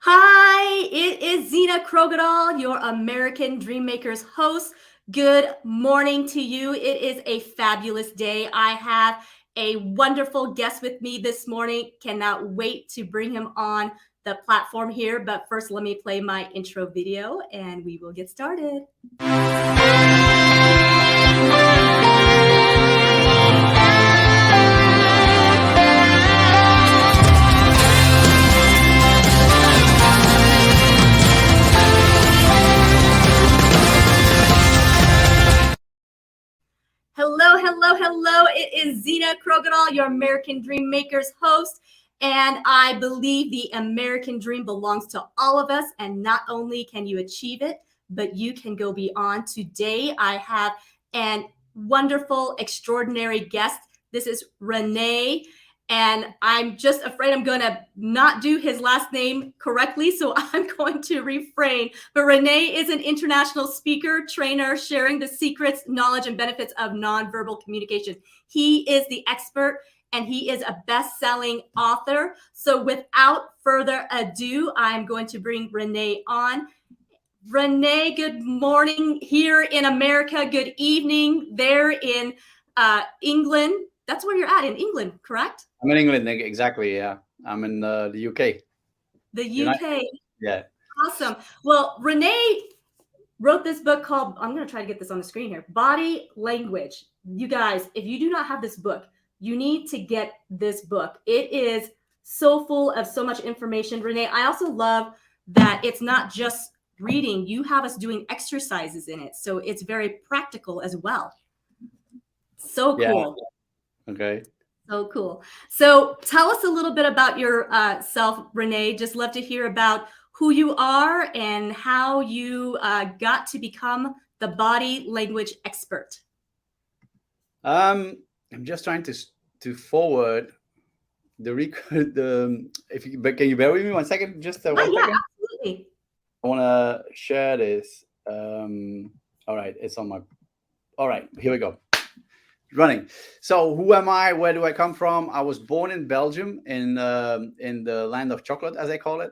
Hi, it is Zena Krogadal, your American Dreammakers host. Good morning to you. It is a fabulous day. I have a wonderful guest with me this morning. Cannot wait to bring him on the platform here. But first, let me play my intro video and we will get started. Hello, hello, hello. It is Zena Krogadal, your American Dream Makers host. And I believe the American dream belongs to all of us. And not only can you achieve it, but you can go beyond. Today, I have an wonderful, extraordinary guest. This is Rene. And I'm just afraid I'm going to not do his last name correctly, so I'm going to refrain. But Rene is an international speaker, trainer, sharing the secrets, knowledge, and benefits of nonverbal communication. He is the expert, and he is a best-selling author. So without further ado, I'm going to bring Rene on. Rene, good morning here in America. Good evening there in England. That's where you're at, in England, correct? I'm in England, exactly. Yeah, I'm in the UK. The UK. Yeah. Awesome. Well, Rene wrote this book called, I'm going to try to get this on the screen here, Body Language. You guys, if you do not have this book, you need to get this book. It is so full of so much information. Rene, I also love that it's not just reading. You have us doing exercises in it. So it's very practical as well. So cool. Yeah. Okay. So cool. So tell us a little bit about yourself, Rene. Just love to hear about who you are and how you got to become the body language expert. I'm just trying to forward the record. But can you bear with me 1 second? Just one second. Absolutely. I want to share this. All right, it's on my. All right, here we go. Running. So who am I? Where do I come from? I was born in Belgium, in the land of chocolate, as they call it.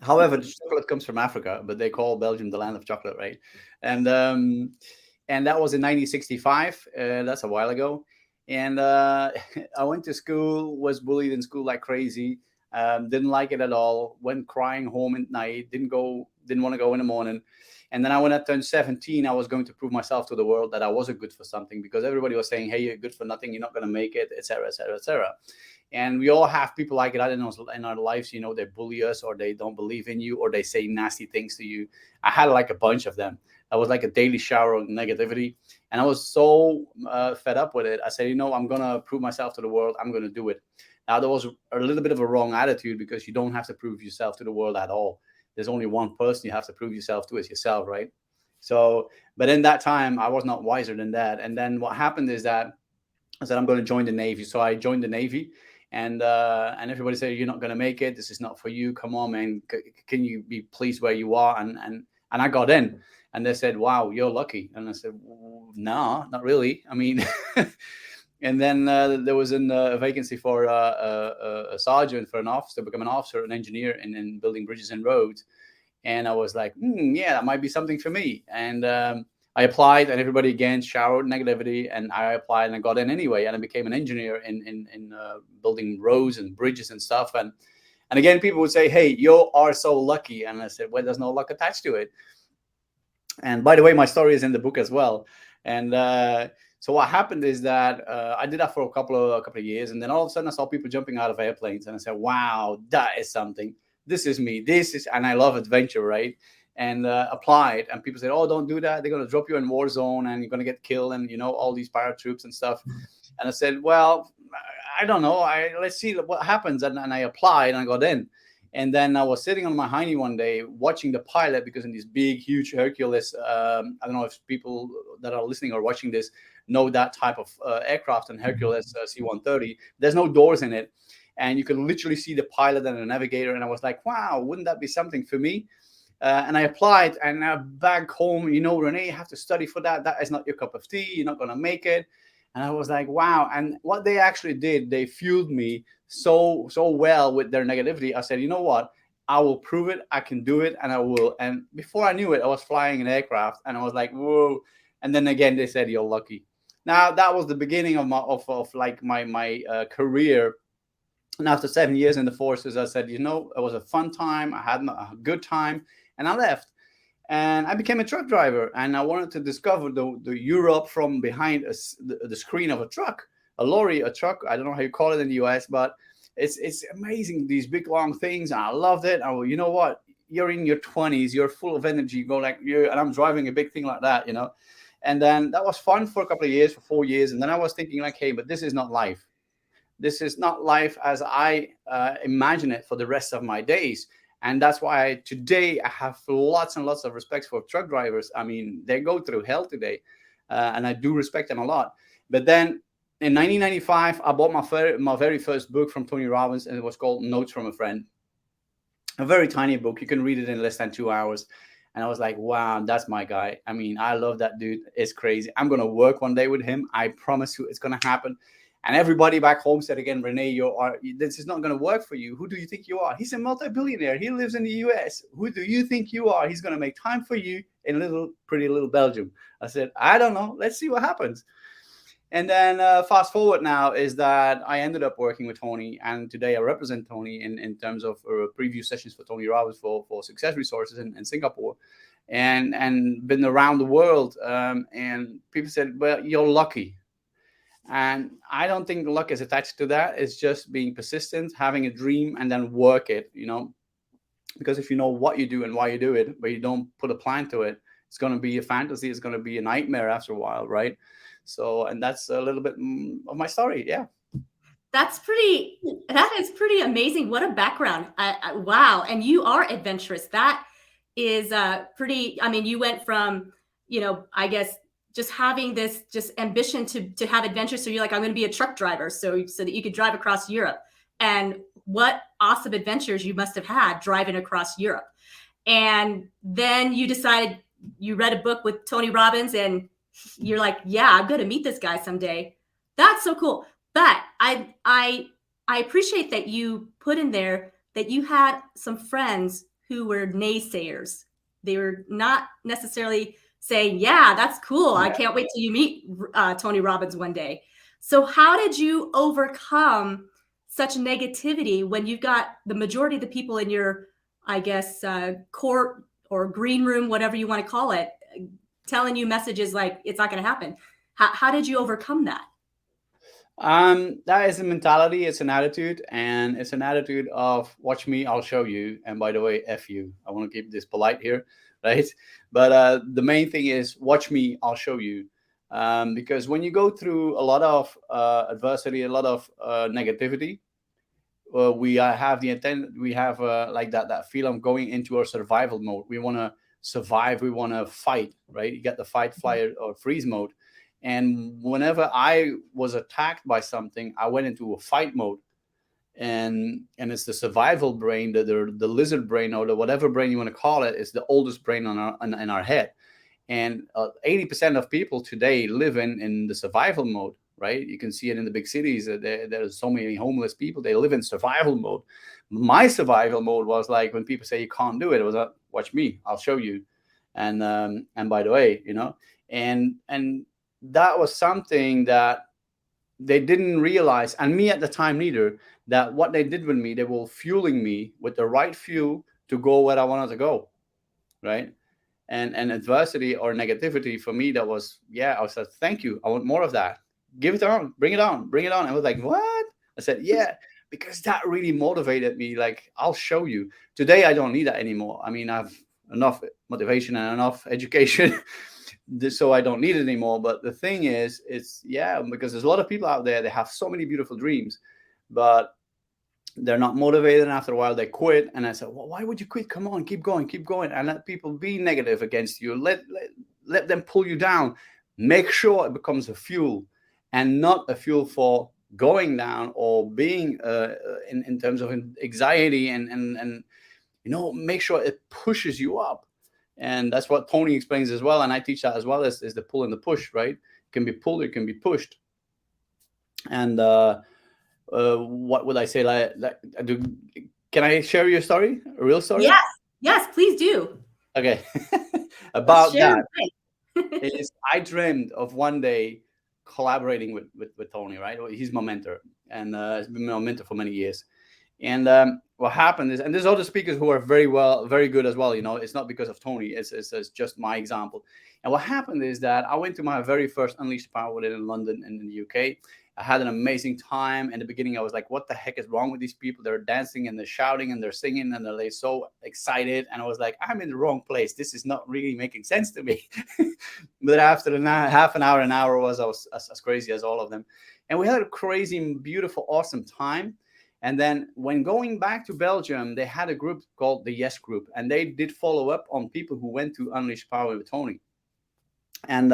However, the chocolate comes from Africa, but they call Belgium the land of chocolate, right? And that was in 1965. That's a while ago. And I went to school, was bullied in school like crazy. Didn't like it at all. Went crying home at night. Didn't want to go in the morning. And then when I turned 17, I was going to prove myself to the world that I wasn't good for something, because everybody was saying, hey, you're good for nothing. You're not going to make it, etc., etc., etc. And we all have people like that in our lives. You know, they bully us, or they don't believe in you, or they say nasty things to you. I had like a bunch of them. I was like a daily shower of negativity. And I was so fed up with it. I said, I'm going to prove myself to the world. I'm going to do it. Now, there was a little bit of a wrong attitude, because you don't have to prove yourself to the world at all. There's only one person you have to prove yourself to, is yourself, right? So, but in that time, I was not wiser than that. And then what happened is that I said, I'm going to join the Navy. So I joined the Navy, and everybody said, you're not going to make it. This is not for you. Come on, man. Can you be pleased where you are? And I got in, and they said, wow, you're lucky. And I said, no, not really. I mean, and then there was a vacancy for a sergeant, for an officer, become an officer, an engineer in building bridges and roads. And I was like, yeah, that might be something for me. And I applied, and everybody again showered negativity. And I applied, and I got in anyway. And I became an engineer in building roads and bridges and stuff. And again, people would say, hey, you are so lucky. And I said, well, there's no luck attached to it. And by the way, my story is in the book as well. And so what happened is that I did that for a couple of years, and then all of a sudden I saw people jumping out of airplanes, and I said, "Wow, that is something. This is me. And I love adventure, right?" And applied, and people said, "Oh, don't do that. They're going to drop you in war zone, and you're going to get killed, and all these paratroops and stuff." And I said, "Well, I don't know. Let's see what happens." And I applied, and I got in. And then I was sitting on my hiney one day watching the pilot, because in this big, huge Hercules, I don't know if people that are listening or watching this know that type of aircraft, and Hercules C-130, there's no doors in it. And you can literally see the pilot and the navigator. And I was like, wow, wouldn't that be something for me? And I applied, and back home, Rene, you have to study for that. That is not your cup of tea. You're not going to make it. And I was like, wow. And what they actually did, they fueled me so well with their negativity. I said, you know what? I will prove it. I can do it, and I will. And before I knew it, I was flying an aircraft, and I was like, whoa. And then again, they said, you're lucky. Now that was the beginning of my career. And after 7 years in the forces, I said, it was a fun time. I had a good time, and I left. And I became a truck driver, and I wanted to discover the Europe from behind the screen of a truck, a lorry, a truck. I don't know how you call it in the US, but it's amazing, these big long things. And I loved it. You know what? You're in your 20s, you're full of energy. You go like you, and I'm driving a big thing like that, And then that was fun for a couple of years, for 4 years. And then I was thinking like, hey, but this is not life. This is not life as I imagine it for the rest of my days. And that's why today I have lots and lots of respect for truck drivers. I mean, they go through hell today, and I do respect them a lot. But then in 1995, I bought my very first book from Tony Robbins, and it was called Notes from a Friend. A very tiny book. You can read it in less than 2 hours. And I was like, wow, that's my guy. I mean, I love that dude. It's crazy. I'm going to work one day with him. I promise you it's going to happen. And everybody back home said again, Rene, this is not going to work for you. Who do you think you are? He's a multi-billionaire. He lives in the US. Who do you think you are? He's going to make time for you in pretty little Belgium. I said, I don't know. Let's see what happens. And then fast forward now is that I ended up working with Tony. And today I represent Tony in terms of preview sessions for Tony Robbins for Success Resources in Singapore. And been around the world. And people said, well, you're lucky. And I don't think luck is attached to that. It's just being persistent, having a dream, and then work it, because if you know what you do and why you do it, but you don't put a plan to it, it's going to be a fantasy. It's going to be a nightmare after a while, right? So, and that's a little bit of my story. Yeah. That is pretty amazing. What a background. Wow. And you are adventurous. That is pretty, I mean, you went from, I guess, just having this ambition to have adventure. So you're like, I'm going to be a truck driver so that you could drive across Europe. And what awesome adventures you must have had driving across Europe. And then you decided, you read a book with Tony Robbins and you're like, yeah, I'm going to meet this guy someday. That's so cool. But I appreciate that you put in there that you had some friends who were naysayers. They were not necessarily saying, yeah, that's cool. I can't wait till you meet Tony Robbins one day. So how did you overcome such negativity when you've got the majority of the people in your, I guess, court or green room, whatever you want to call it, telling you messages like it's not going to happen? How did you overcome that? That is a mentality. It's an attitude, and it's an attitude of watch me, I'll show you. And by the way, F you. I want to keep this polite here. Right. But the main thing is watch me, I'll show you. Because when you go through a lot of adversity, a lot of negativity, we have the intent, we have like that feel of going into our survival mode. We want to survive. We want to fight, right? You get the fight, flight, or freeze mode. And whenever I was attacked by something, I went into a fight mode. And it's the survival brain, the lizard brain, or the whatever brain you want to call it, is the oldest brain in our head. And 80% of people today live in the survival mode, right? You can see it in the big cities. There's so many homeless people. They live in survival mode. My survival mode was like when people say you can't do it, it was like, watch me, I'll show you. And by the way, and that was something that they didn't realize, and me at the time neither, that what they did with me, they were fueling me with the right fuel to go where I wanted to go, right? And adversity or negativity for me, that was, I said, thank you, I want more of that. Give it on, bring it on. I was like, what? I said, yeah, because that really motivated me. Like, I'll show you. Today, I don't need that anymore. I mean, I have enough motivation and enough education so I don't need it anymore. But the thing is, because there's a lot of people out there, they have so many beautiful dreams, but they're not motivated. And after a while, they quit. And I said, well, why would you quit? Come on, keep going, and let people be negative against you. Let them pull you down. Make sure it becomes a fuel and not a fuel for going down or being in terms of anxiety and make sure it pushes you up. And that's what Tony explains as well. And I teach that as well, is the pull and the push, right? It can be pulled, it can be pushed. And what would I say? Like Can I share your story? A real story? Yes, yes, please do. Okay. Let's About share that away. is I dreamed of one day collaborating with Tony, right? He's my mentor, and he's been my mentor for many years. And what happened is, and there's other speakers who are very good as well. You know, it's not because of Tony. It's just my example. And what happened is that I went to my very first Unleash the Power in London and in the UK. I had an amazing time. In the beginning, I was like, "What the heck is wrong with these people? They're dancing and they're shouting and they're singing and they're so excited." And I was like, "I'm in the wrong place. This is not really making sense to me." But after half an hour, I was as crazy as all of them, and we had a crazy, beautiful, awesome time. And then when going back to Belgium, they had a group called the Yes Group, and they did follow up on people who went to Unleash Power with Tony. And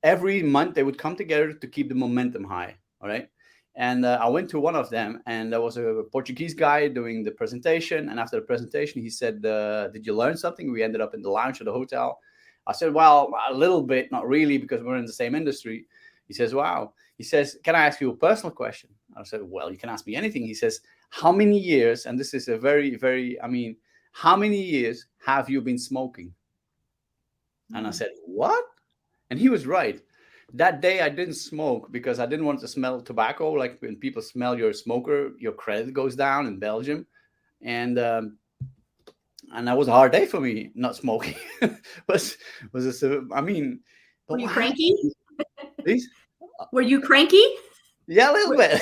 every month they would come together to keep the momentum high. All right. And I went to one of them, and there was a Portuguese guy doing the presentation. And after the presentation, he said, "Did you learn something?" We ended up in the lounge of the hotel. I said, "Well, a little bit, not really, because we're in the same industry." He says, "Wow." He says, "Can I ask you a personal question?" I said, "Well, you can ask me anything." He says, "How many years," and this is a very, very, I mean, "how many years have you been smoking?" And I said, "What?" And he was right. That day I didn't smoke because I didn't want to smell tobacco. Like when people smell your smoker, your credit goes down in Belgium. And that was a hard day for me, not smoking. was this, I mean, but Were you cranky? Please? Were you cranky? Yeah, a little bit.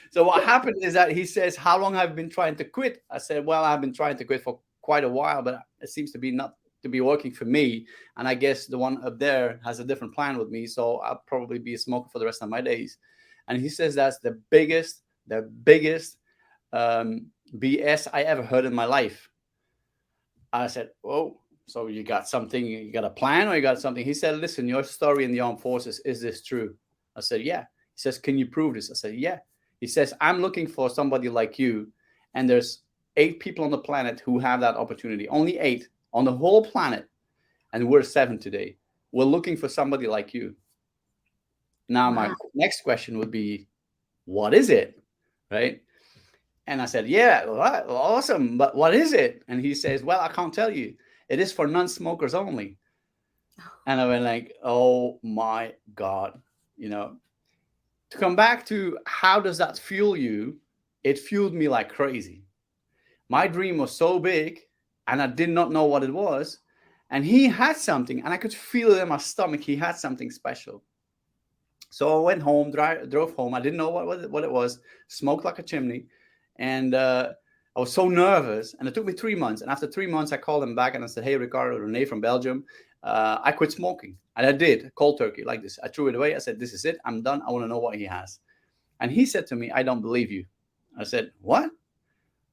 So what happened is that he says, "How long have you been trying to quit?" I said, "Well, I've been trying to quit for quite a while, but it seems to be not to be working for me. And I guess the one up there has a different plan with me. So I'll probably be a smoker for the rest of my days." And he says that's the biggest BS I ever heard in my life. I said, "Oh, so you got something, you got a plan or you got something?" He said, "Listen, your story in the armed forces, is this true?" I said, "Yeah." He says, "Can you prove this?" I said, "Yeah." He says, "I'm looking for somebody like you. And there's 8 people on the planet who have that opportunity. Only 8 on the whole planet. And we're 7 today. We're looking for somebody like you." Now, my next question would be, what is it? Right? And I said, "Yeah, well, awesome. But what is it?" And he says, "Well, I can't tell you. It is for non-smokers only." And I went like, oh my God, you know, to come back to how does that fuel you? It fueled me like crazy. My dream was so big and I did not know what it was. And he had something and I could feel it in my stomach. He had something special. So I went home, drove home. I didn't know what it was, smoked like a chimney. And I was so nervous. And it took me 3 months. And after 3 months, I called him back and I said, "Hey, Ricardo, Rene from Belgium. I quit smoking." And I did, cold turkey, like this. I threw it away. I said, "This is it. I'm done. I want to know what he has." And he said to me, "I don't believe you." I said, "What?"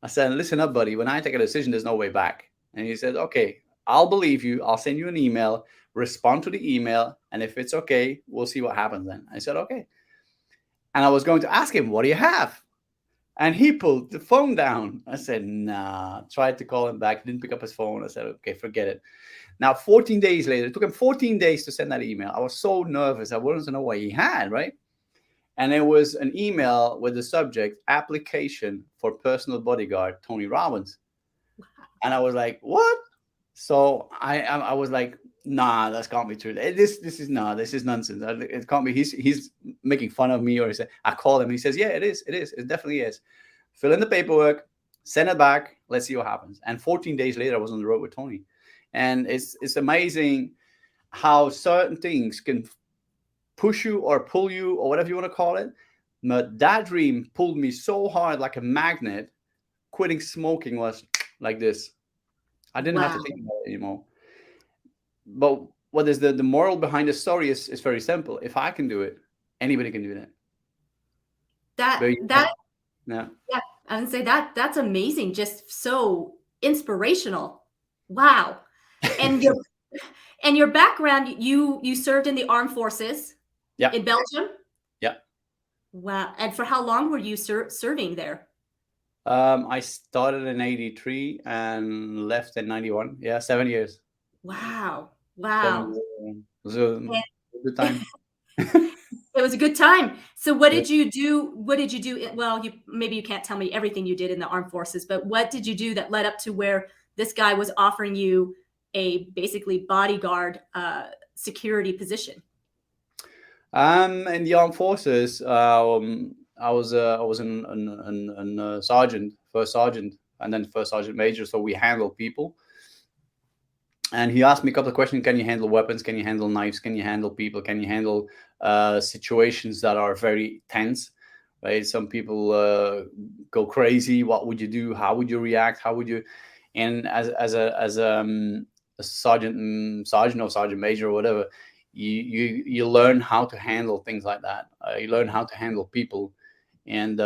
I said, "Listen up, buddy. When I take a decision, there's no way back." And he said, "Okay, I'll believe you. I'll send you an email. Respond to the email. And if it's okay, we'll see what happens then." I said, "Okay." And I was going to ask him, "What do you have?" And he pulled the phone down. I said, "Nah." Tried to call him back. Didn't pick up his phone. I said, "Okay, forget it." Now, 14 days later, it took him 14 days to send that email. I was so nervous. I wanted to know what he had, right? And it was an email with the subject, "Application for Personal Bodyguard, Tony Robbins." And I was like, "What?" So I was like, "Nah, that can't be true. This is nonsense. It can't be. He's making fun of me." Or he said, I called him. He says, "Yeah, it is. It definitely is. Fill in the paperwork, send it back. Let's see what happens." And 14 days later, I was on the road with Tony. And it's amazing how certain things can push you or pull you or whatever you want to call it. But that dream pulled me so hard like a magnet. Quitting smoking was like this. I didn't have to think about it anymore. But what is the moral behind the story is very simple. If I can do it, anybody can do that. Yeah, I would say that's amazing. Just so inspirational. Wow. And your background, you served in the armed forces in Belgium? Yeah. Wow. And for how long were you serving there? I started in 83 and left in 91. Yeah, 7 years. Wow. Wow. It was a good time. It was a good time. So what did you do? What did you do? Well, maybe you can't tell me everything you did in the armed forces, but what did you do that led up to where this guy was offering you a basically bodyguard security position? In the armed forces, I was a sergeant, first sergeant, and then first sergeant major. So we handle people. And he asked me a couple of questions. Can you handle weapons? Can you handle knives? Can you handle people? Can you handle situations that are very tense? Right? Some people go crazy. What would you do? How would you react? How would you? And as a sergeant or sergeant major or whatever, you learn how to handle things like that. You learn how to handle people, and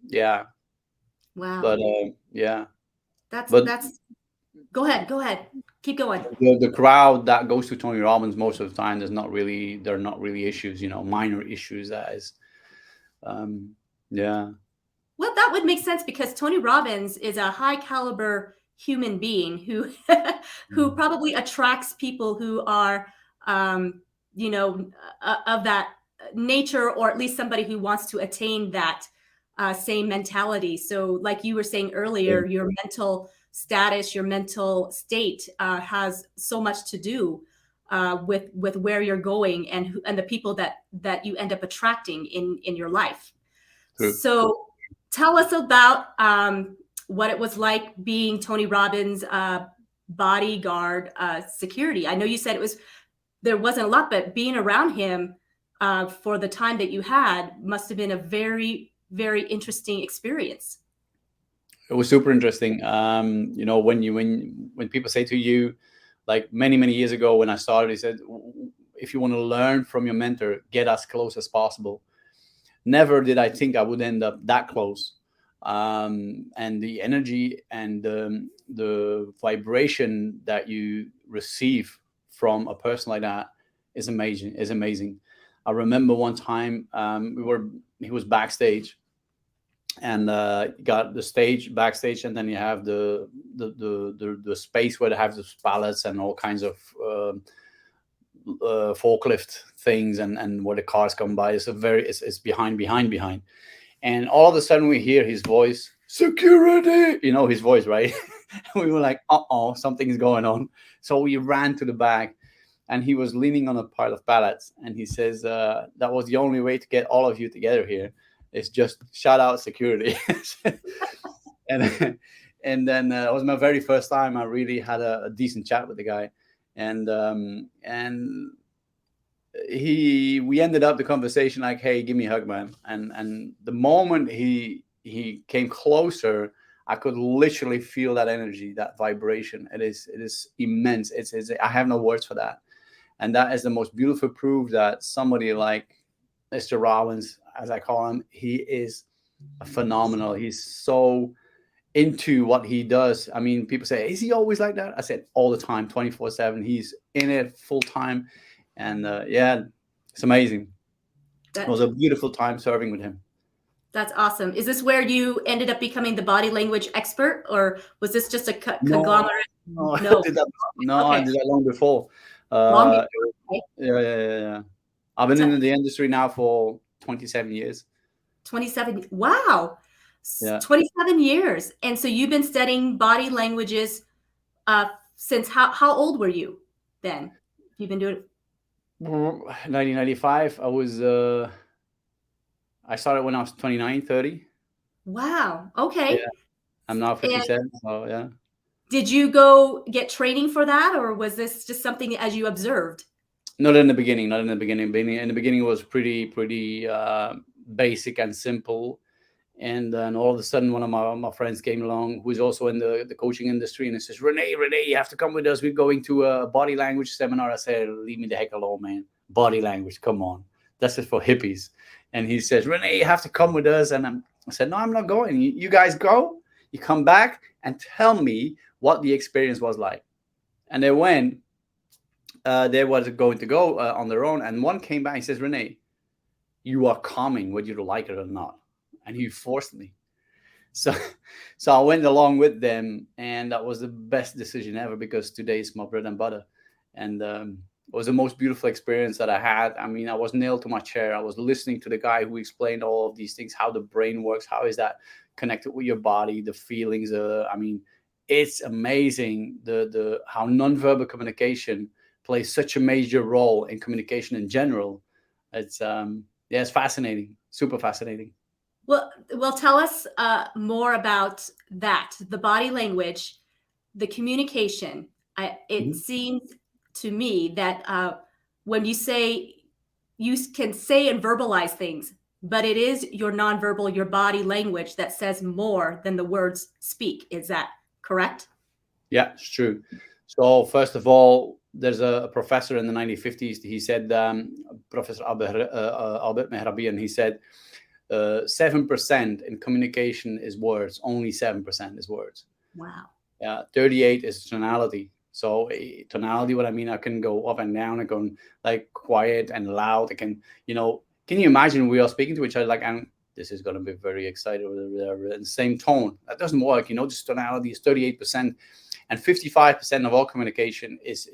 yeah. Wow. But yeah. That's. Go ahead. Keep going. The crowd that goes to Tony Robbins most of the time, they're not really issues, minor issues. That is, yeah. Well, that would make sense because Tony Robbins is a high caliber human being who probably attracts people who are, of that nature, or at least somebody who wants to attain that same mentality. So like you were saying earlier, your mental status, your mental state has so much to do with where you're going and the people that you end up attracting in your life. True. So tell us about what it was like being Tony Robbins bodyguard security. I know you said there wasn't a lot, but being around him for the time that you had must have been a very, very interesting experience. It was super interesting. When people say to you, like many years ago when I started, he said, if you want to learn from your mentor, get as close as possible. Never did I think I would end up that close. And the energy and the vibration that you receive from a person like that is amazing. I remember one time he was backstage. And got the stage backstage, and then you have the space where they have the pallets and all kinds of forklift things, and where the cars come by. It's behind, and all of a sudden we hear his voice, security. His voice, right? We were like, something's going on. So we ran to the back, and he was leaning on a pile of pallets, and he says, that was the only way to get all of you together here. It's just shout out security. and then it was my very first time I really had a decent chat with the guy, and we ended up the conversation like, hey, give me a hug, man. And the moment he came closer, I could literally feel that energy, that vibration. It is immense. It's I have no words for that. And that is the most beautiful proof that somebody like Mr. Robbins, as I call him, he is phenomenal. He's so into what he does. I mean, people say, is he always like that? I said all the time, 24/7. He's in it full time. And yeah, it's amazing. It was a beautiful time serving with him. That's awesome. Is this where you ended up becoming the body language expert, or was this just a conglomerate? No. I did that long before. Long before. Yeah. I've been in the industry now for 27 years. 27. Wow. Yeah. 27 years. And so you've been studying body languages since how old were you then? You've been doing it? 1995. I started when I was 29, 30. Wow. Okay. Yeah. I'm now 57. So yeah. Did you go get training for that, or was this just something as you observed? Not in the beginning. In the beginning, it was pretty basic and simple. And then all of a sudden, one of my friends came along, who is also in the coaching industry, and he says, Rene, you have to come with us. We're going to a body language seminar. I said, leave me the heck alone, man. Body language, come on. That's just for hippies. And he says, Rene, you have to come with us. And I said, no, I'm not going. You guys go. You come back and tell me what the experience was like. And they went. They was going to go on their own. And one came back and says, Rene, you are coming whether you like it or not. And he forced me. So I went along with them. And that was the best decision ever, because today is my bread and butter. And was the most beautiful experience that I had. I mean, I was nailed to my chair. I was listening to the guy who explained all of these things, how the brain works, how is that connected with your body, the feelings. I mean, it's amazing the how nonverbal communication plays such a major role in communication in general. It's yeah, it's fascinating, super fascinating. Well, tell us more about that. The body language, the communication. It Mhm. seems to me that when you can say and verbalize things, but it is your nonverbal, your body language that says more than the words speak. Is that correct? Yeah, it's true. So first of all, there's a professor in the 1950s. He said, Professor Albert Mehrabi, and he said 7% in communication is words. Only 7% is words. Wow. 38 is tonality. So tonality, what I mean, I can go up and down. I can like quiet and loud. I can, can you imagine we are speaking to each other like, and this is going to be very excited with the same tone. That doesn't work. Just tonality is 38%, and 55% of all communication is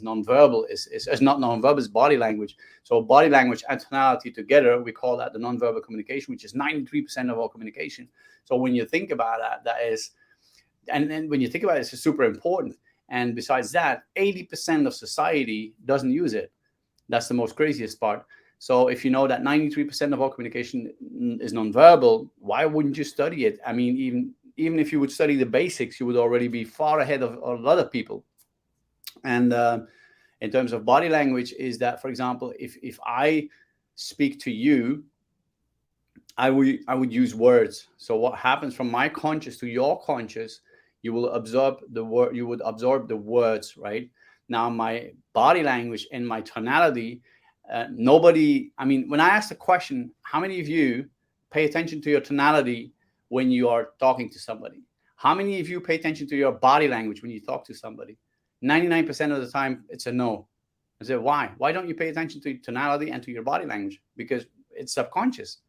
nonverbal. Is not nonverbal. It's body language. So body language and tonality together, we call that the nonverbal communication, which is 93% of all communication. So when you think about that, that is. And then when you think about it, it's super important. And besides that, 80% of society doesn't use it. That's the most craziest part. So if you know that 93% of all communication is nonverbal, why wouldn't you study it? I mean, even if you would study the basics, you would already be far ahead of a lot of people. And in terms of body language, is that, for example, if I speak to you, I would use words. So what happens from my conscious to your conscious, you will absorb the word. You would absorb the words, right? Now, my body language and my tonality. Nobody. I mean, when I ask the question, how many of you pay attention to your tonality when you are talking to somebody? How many of you pay attention to your body language when you talk to somebody? 99% of the time, it's a no. I said, why? Why don't you pay attention to your tonality and to your body language? Because it's subconscious.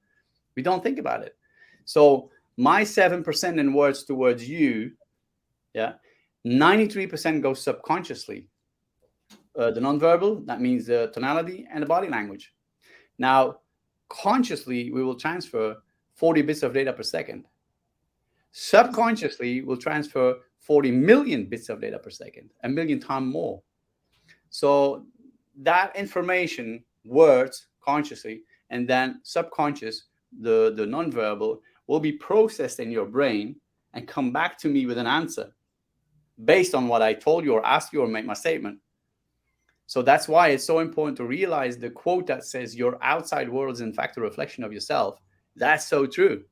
We don't think about it. So my 7% in words towards you, 93% goes subconsciously. The nonverbal, that means the tonality and the body language. Now, consciously, we will transfer 40 bits of data per second. Subconsciously, we'll transfer 40 million bits of data per second, a million times more. So that information, words consciously, and then subconscious, the nonverbal, will be processed in your brain and come back to me with an answer based on what I told you or asked you or made my statement. So that's why it's so important to realize the quote that says your outside world is in fact a reflection of yourself. That's so true,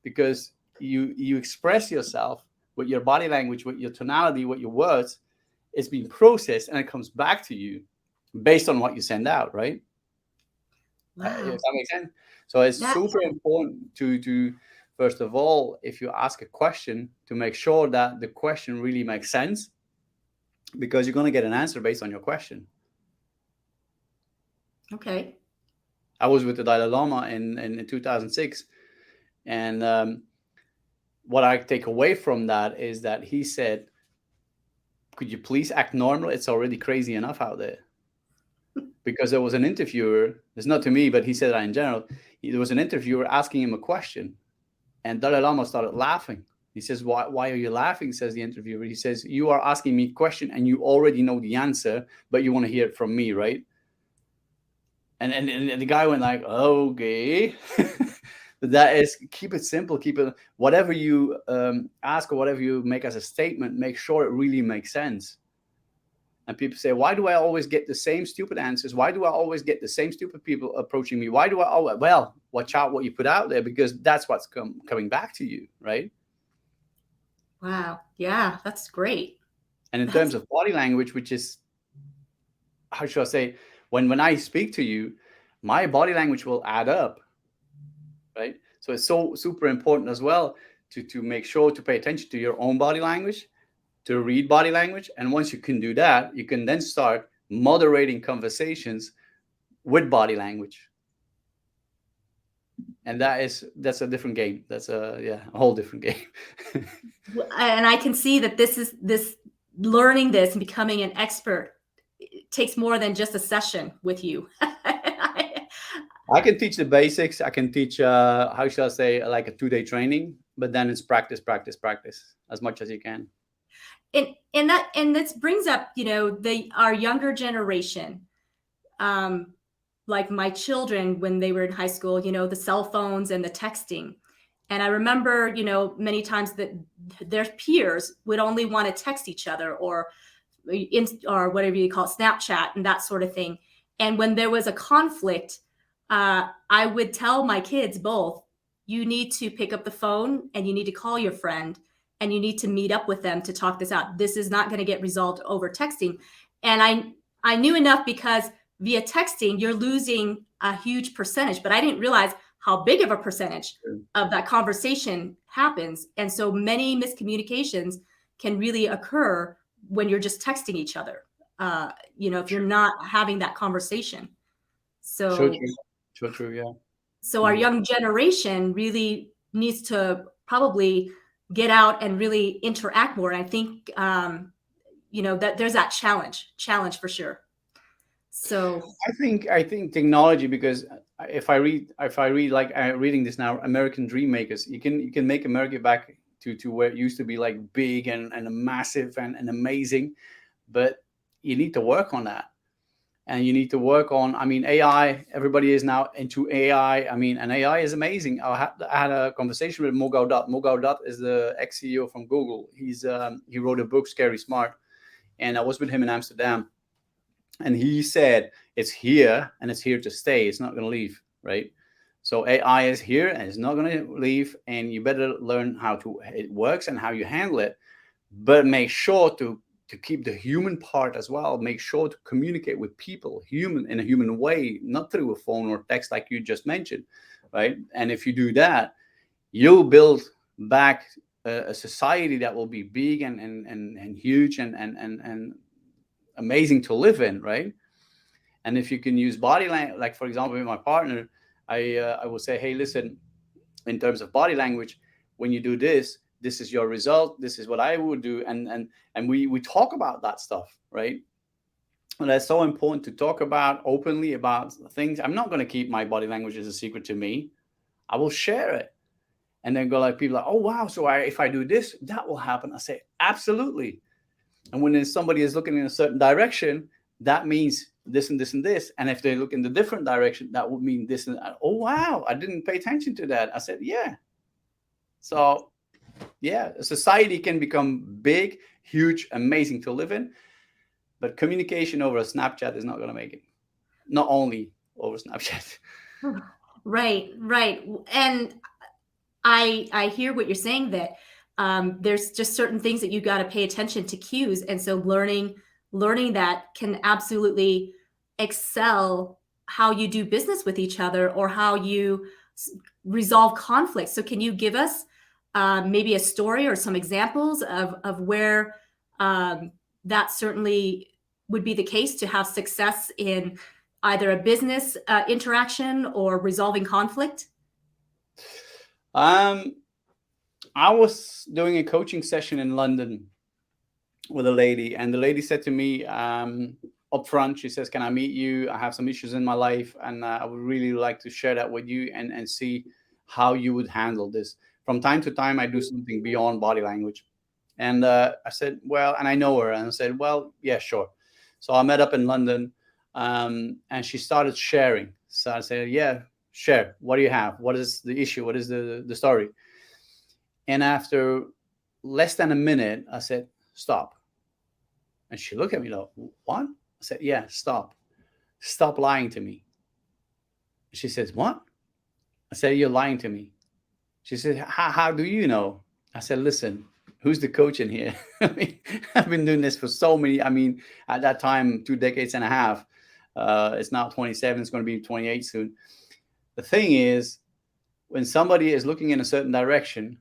because you express yourself with your body language, with your tonality, with your words. It's being processed and it comes back to you based on what you send out, right? Wow. Does that make sense? So it's super important to first of all, if you ask a question, to make sure that the question really makes sense, because you're going to get an answer based on your question. Okay. I was with the Dalai Lama in 2006, and what I take away from that is that he said, could you please act normal? It's already crazy enough out there. Because there was an interviewer, it's not to me, but he said that in general, there was an interviewer asking him a question, and Dalai Lama started laughing. He says, why are you laughing? Says the interviewer. He says, you are asking me a question and you already know the answer, but you want to hear it from me, right? And the guy went like, okay. But that is, keep it simple. Keep it, whatever you ask or whatever you make as a statement, make sure it really makes sense. And people say, why do I always get the same stupid answers? Why do I always get the same stupid people approaching me? Why do I always? Well, watch out what you put out there, because that's what's coming back to you, right? Wow. Yeah, that's great. And in terms of body language, which is, how should I say, when I speak to you, my body language will add up, right? So it's so super important as well to make sure to pay attention to your own body language, to read body language. And once you can do that, you can then start moderating conversations with body language. And that's a different game. That's a whole different game. And I can see that this learning this and becoming an expert takes more than just a session with you. I can teach the basics. I can teach, how shall I say, like a 2-day training, but then it's practice, practice, practice as much as you can. And this brings up, our younger generation, like my children when they were in high school, the cell phones and the texting. And I remember, many times that their peers would only want to text each other or whatever you call it, Snapchat and that sort of thing. And when there was a conflict, I would tell my kids both, you need to pick up the phone and you need to call your friend and you need to meet up with them to talk this out. This is not going to get resolved over texting. And I knew enough because via texting, you're losing a huge percentage, but I didn't realize how big of a percentage of that conversation happens. And so many miscommunications can really occur when you're just texting each other, if you're not having that conversation. So true, yeah. So our young generation really needs to probably get out and really interact more. And I think, that there's that challenge for sure. So I think technology, because if I read like I'm reading this now, American Dream Makers, you can make America back to where it used to be, like big and massive and amazing, but you need to work on that. And you need to work on, AI, everybody is now into AI. And AI is amazing. I had a conversation with Mogao Dutt. Mogao Dutt is the ex-CEO from Google. He wrote a book, Scary Smart. And I was with him in Amsterdam. And he said, it's here and it's here to stay. It's not going to leave, right? So AI is here and it's not going to leave. And you better learn how it works and how you handle it. But make sure to keep the human part as well. Make sure to communicate with people, in a human way, not through a phone or text like you just mentioned, right? And if you do that, you'll build back a society that will be big and huge and amazing to live in, right? And if you can use body language, like for example, with my partner, I will say, hey, listen, in terms of body language, when you do this is your result. This is what I would do. And we talk about that stuff, right? And that's so important to talk about openly about things. I'm not going to keep my body language as a secret to me. I will share it. And then people are, oh, wow. So if I do this, that will happen. I say, absolutely. And when somebody is looking in a certain direction, that means this and this and this. And if they look in the different direction, that would mean this and that. Oh, wow. I didn't pay attention to that. I said, yeah. So yeah, a society can become big, huge, amazing to live in, but communication over a Snapchat is not going to make it. Not only over Snapchat. Right. And I hear what you're saying, that there's just certain things that you got to pay attention to cues. And so learning that can absolutely excel how you do business with each other or how you resolve conflicts. So can you give us maybe a story or some examples of where that certainly would be the case to have success in either a business interaction or resolving conflict? I was doing a coaching session in London with a lady, and the lady said to me up front, she says, can I meet you? I have some issues in my life, and I would really like to share that with you and see how you would handle this. From time to time, I do something beyond body language. And I said, well, and I know her. And I said, well, yeah, sure. So I met up in London and she started sharing. So I said, yeah, share. What do you have? What is the issue? What is the story? And after less than a minute, I said, stop. And she looked at me like, what? I said, yeah, stop. Stop lying to me. She says, what? I said, you're lying to me. She said, how do you know? I said, listen, who's the coach in here? I've been doing this for so many, at that time, 2 decades and a half. It's now 27, it's going to be 28 soon. The thing is, when somebody is looking in a certain direction,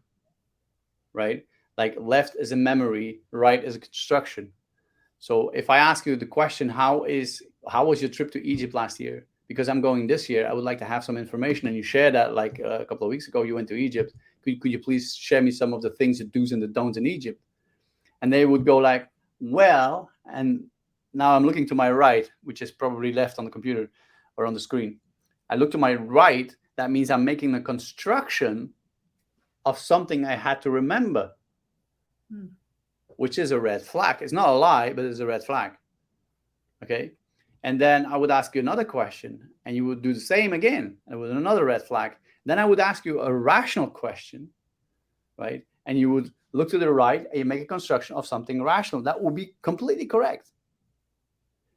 right? Like left is a memory, right is a construction. So if I ask you the question, how was your trip to Egypt last year? Because I'm going this year, I would like to have some information. And you shared that like a couple of weeks ago, you went to Egypt. Could you please share me some of the things, the do's and the don'ts in Egypt? And they would go like, well, and now I'm looking to my right, which is probably left on the computer or on the screen. I look to my right. That means I'm making a construction of something I had to remember, which is a red flag. It's not a lie, but it's a red flag. Okay. And then I would ask you another question, and you would do the same again. And with another red flag. Then I would ask you a rational question, right? And you would look to the right and you make a construction of something rational. That would be completely correct.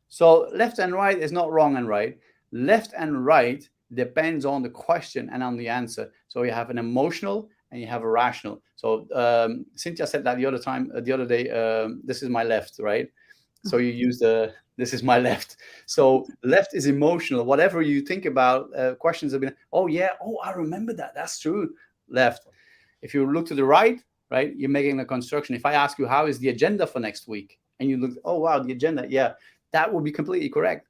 So left and right is not wrong and right. Left and right depends on the question and on the answer. So you have an emotional and you have a rational. So Cynthia said that the other day, this is my left, right? So you use this is my left. So left is emotional. Whatever you think about, questions have been, oh yeah, oh, I remember that. That's true. Left. If you look to the right, you're making a construction. If I ask you, how is the agenda for next week? And you look, oh, wow, the agenda. Yeah, that would be completely correct.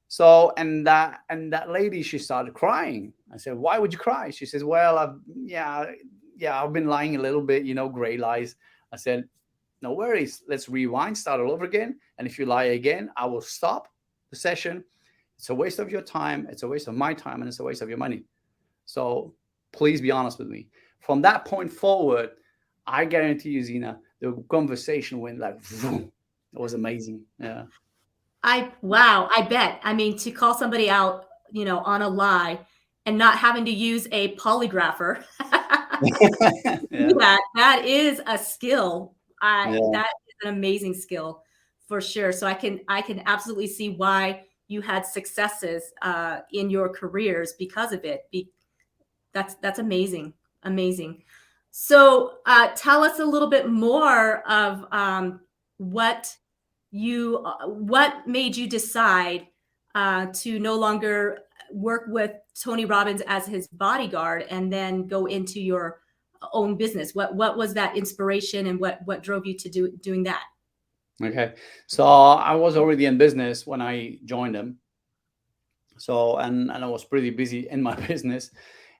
So, and that lady, she started crying. I said, why would you cry? She says, well, I've been lying a little bit, gray lies. I said, no worries. Let's rewind, start all over again. And if you lie again, I will stop the session. It's a waste of your time. It's a waste of my time, and it's a waste of your money. So please be honest with me. From that point forward, I guarantee you, Zina, the conversation went like, vroom. It was amazing. Yeah. I bet. I mean, to call somebody out, on a lie and not having to use a polygrapher. Yeah. That is a skill. That is an amazing skill for sure. So I can absolutely see why you had successes in your careers because of it. That's amazing. Amazing. So tell us a little bit more of what made you decide to no longer work with Tony Robbins as his bodyguard and then go into your own business. What was that inspiration, and what drove you to doing that? Okay. So I was already in business when I joined them. So, and I was pretty busy in my business,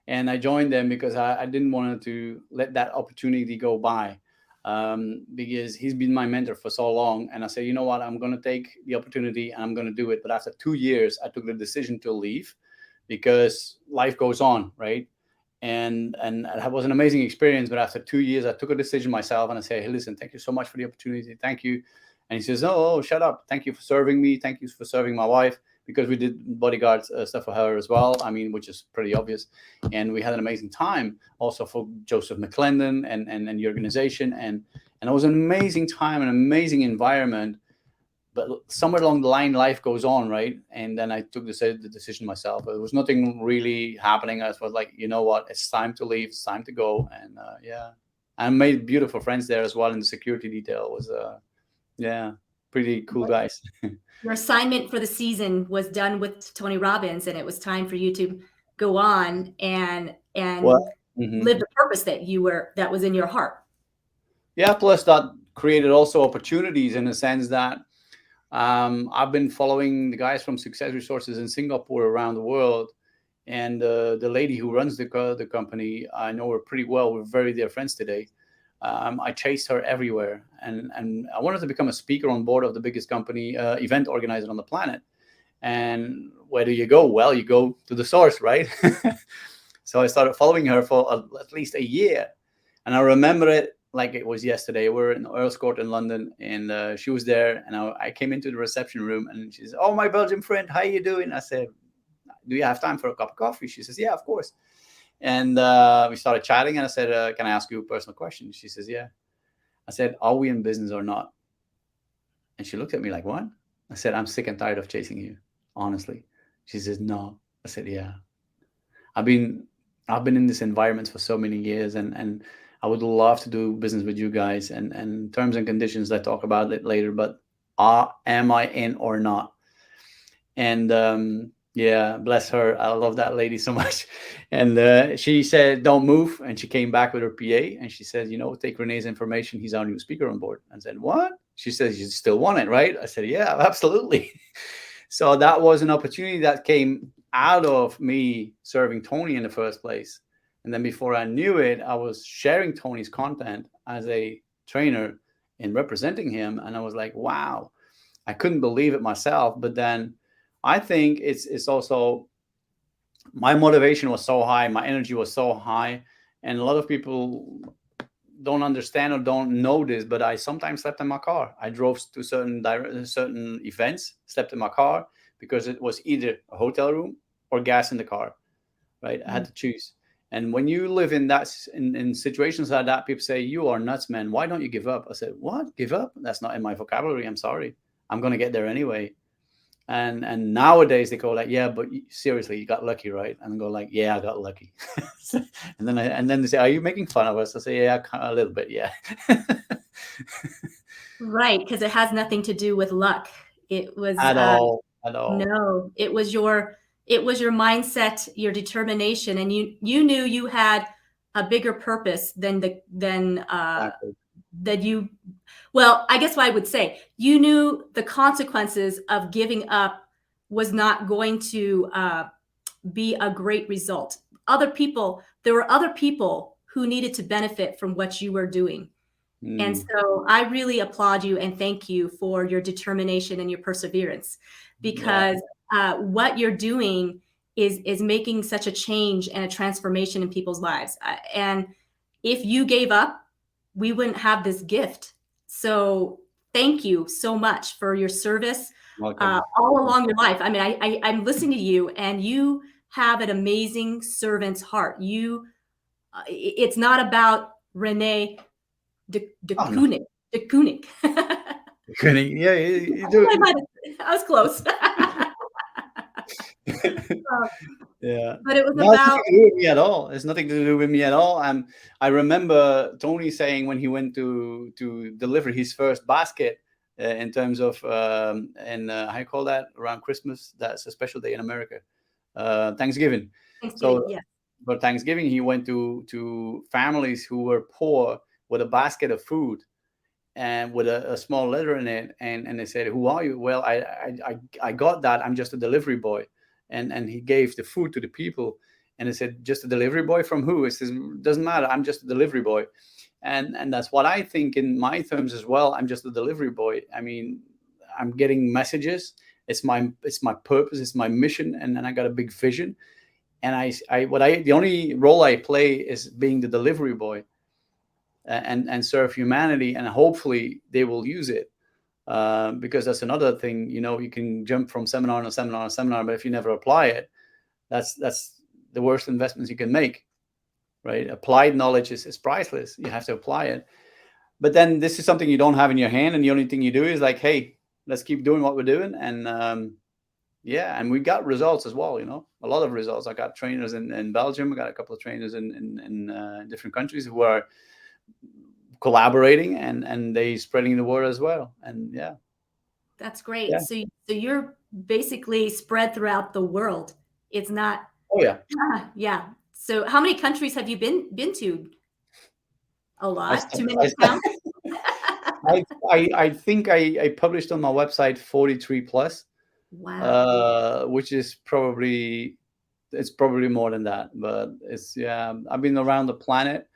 and I joined them because I didn't want to let that opportunity go by, because he's been my mentor for so long. And I said, you know what, I'm going to take the opportunity and I'm going to do it. But after 2 years, I took the decision to leave because life goes on, right? And that was an amazing experience. But after 2 years, I took a decision myself, and I said, hey, listen, thank you so much for the opportunity. Thank you. And he says, oh, shut up. Thank you for serving me. Thank you for serving my wife, because we did bodyguard stuff for her as well. I mean, which is pretty obvious. And we had an amazing time also for Joseph McClendon and the organization. And it was an amazing time, an amazing environment. But somewhere along the line, life goes on, right? And then I took the decision myself. There was nothing really happening. I was like, you know what? It's time to leave. It's time to go. And I made beautiful friends there as well. And the security detail was, pretty cool guys. Your assignment for the season was done with Tony Robbins, and it was time for you to go on and live the purpose that was in your heart. Yeah. Plus that created also opportunities in the sense that I've been following the guys from Success Resources in Singapore around the world, and the lady who runs the company, I know her pretty well. We're very dear friends today. I chased her everywhere, and I wanted to become a speaker on board of the biggest company event organizer on the planet. And where do you go? Well, you go to the source, right? So I started following her for at least a year, and I remember it like it was yesterday. We're in Earl's Court in London, and she was there, and I came into the reception room, and she said, oh, my Belgian friend, how you doing? I said, do you have time for a cup of coffee? She says, yeah, of course. And we started chatting, and I said, can I ask you a personal question? She says, yeah. I said, are we in business or not? And she looked at me like, what? I said, I'm sick and tired of chasing you, honestly. She says, no. I said, yeah. I've been in this environment for so many years, and I would love to do business with you guys, and terms and conditions, let's talk about it later, but am I in or not? And yeah, bless her. I love that lady so much. And she said, don't move. And she came back with her PA, and she said, take Rene's information. He's our new speaker on board. I said, what? She says, you still want it, right? I said, yeah, absolutely. So that was an opportunity that came out of me serving Tony in the first place. And then before I knew it, I was sharing Tony's content as a trainer and representing him. And I was like, wow. I couldn't believe it myself. But then I think it's also my motivation was so high, my energy was so high, and a lot of people don't understand or don't know this, but I sometimes slept in my car. I drove to certain events, slept in my car because it was either a hotel room or gas in the car, right? I had to choose. And when you live in that in situations like that, people say, "You are nuts, man. Why don't you give up?" I said, "What? Give up? That's not in my vocabulary. I'm sorry. I'm gonna get there anyway." And nowadays they go like, "Yeah, but seriously, you got lucky, right?" And I go like, "Yeah, I got lucky." and then they say, "Are you making fun of us?" I say, "Yeah, a little bit, yeah." Right, because it has nothing to do with luck. It was At all, at all. no, it was your mindset, your determination, and you knew you had a bigger purpose than Exactly. that you. Well, I guess what I would say, you knew the consequences of giving up was not going to be a great result. There were other people who needed to benefit from what you were doing. And so I really applaud you and thank you for your determination and your perseverance, because what you're doing is making such a change and a transformation in people's lives. And if you gave up, we wouldn't have this gift. So thank you so much for your service Welcome. all along your life. I mean, I'm listening to you, and you have an amazing servant's heart. It's not about Rene Oh no. Deceuninck. Yeah, you do. I was close. Yeah. But it was No, it's about nothing to do with me at all. It's nothing to do with me at all. I remember Tony saying when he went to deliver his first basket in terms of and how you call that around Christmas? That's a special day in America, Thanksgiving. Thanksgiving. So Yeah. for Thanksgiving, he went to families who were poor with a basket of food and with a small letter in it, and they said, "Who are you?" "Well, I got that. I'm just a delivery boy." And he gave the food to the people, and they said, "Just a delivery boy from who?" He says, "Doesn't matter. I'm just a delivery boy." And that's what I think in my terms as well. I'm just a delivery boy. I mean, I'm getting messages. It's my purpose. It's my mission, and then I got a big vision. And the only role I play is being the delivery boy, and serve humanity, and hopefully they will use it, because that's another thing. You can jump from seminar to seminar to seminar, but if you never apply it, that's the worst investments you can make, right? Applied knowledge is priceless. You have to apply it. But then this is something you don't have in your hand, and the only thing you do is like, hey, let's keep doing what we're doing. And and we got results as well, a lot of results. I got trainers in Belgium. I got a couple of trainers in different countries who are collaborating, and they spreading the word as well. And That's great. yeah. So you're basically spread throughout the world. It's not. Oh yeah. Yeah. So how many countries have you been to? A I lot. Too st- many I, to count? st- I think I published on my website 43 plus, Wow. which is probably more than that. But I've been around the planet,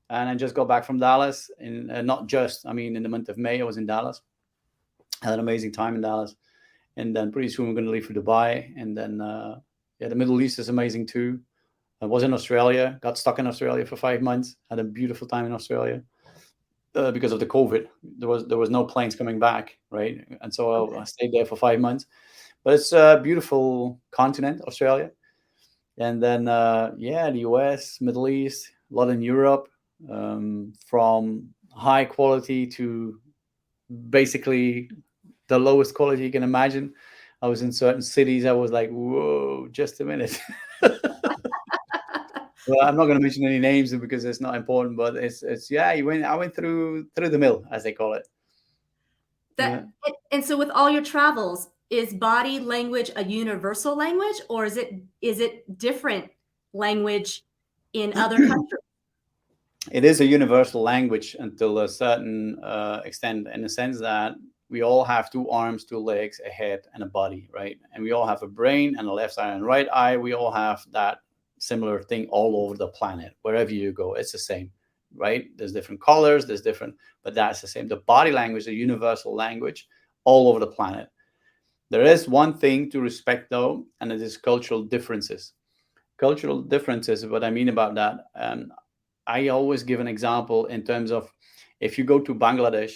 and I just got back from Dallas. Not just, I mean, in the month of May I was in Dallas. I had an amazing time in Dallas, and then pretty soon we're going to leave for Dubai, and then the Middle East is amazing too. I was in Australia, got stuck in Australia for 5 months, had a beautiful time in Australia. Because of the COVID, there was no planes coming back, right? And so I stayed there for 5 months. But it's a beautiful continent, Australia. And then the US, Middle East, a lot in Europe, from high quality to basically the lowest quality you can imagine. I was in certain cities. I was like, whoa, just a minute. Well, I'm not going to mention any names because it's not important, but I went through the mill, as they call it. Yeah. And so with all your travels, is body language a universal language, or is it different language in other countries? It is a universal language until a certain extent, in the sense that we all have 2 arms, 2 legs, a head, and a body, right? And we all have a brain and a left eye and right eye. We all have that similar thing all over the planet. Wherever you go, it's the same, right? There's different colors, but that's the same. The body language is a universal language all over the planet. There is one thing to respect, though, and it is cultural differences. Cultural differences, what I mean about that, I always give an example in terms of if you go to Bangladesh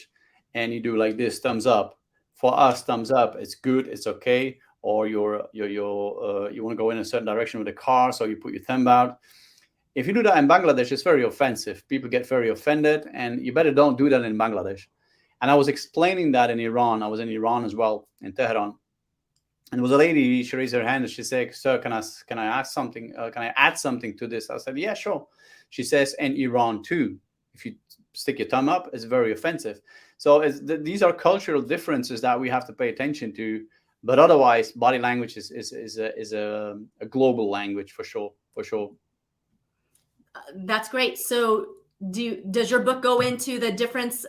and you do like this, thumbs up. For us, thumbs up, it's good, it's okay. Or you want to go in a certain direction with a car, so you put your thumb out. If you do that in Bangladesh, it's very offensive. People get very offended, and you better don't do that in Bangladesh. And I was explaining that in Iran. I was in Iran as well, in Tehran. And there was a lady, she raised her hand and she said, "Sir, can I ask something? Can I add something to this?" I said, "Yeah, sure." She says, "In Iran too, if you stick your thumb up, it's very offensive." So these are cultural differences that we have to pay attention to. But otherwise, body language is a global language for sure. That's great. So does your book go into the difference,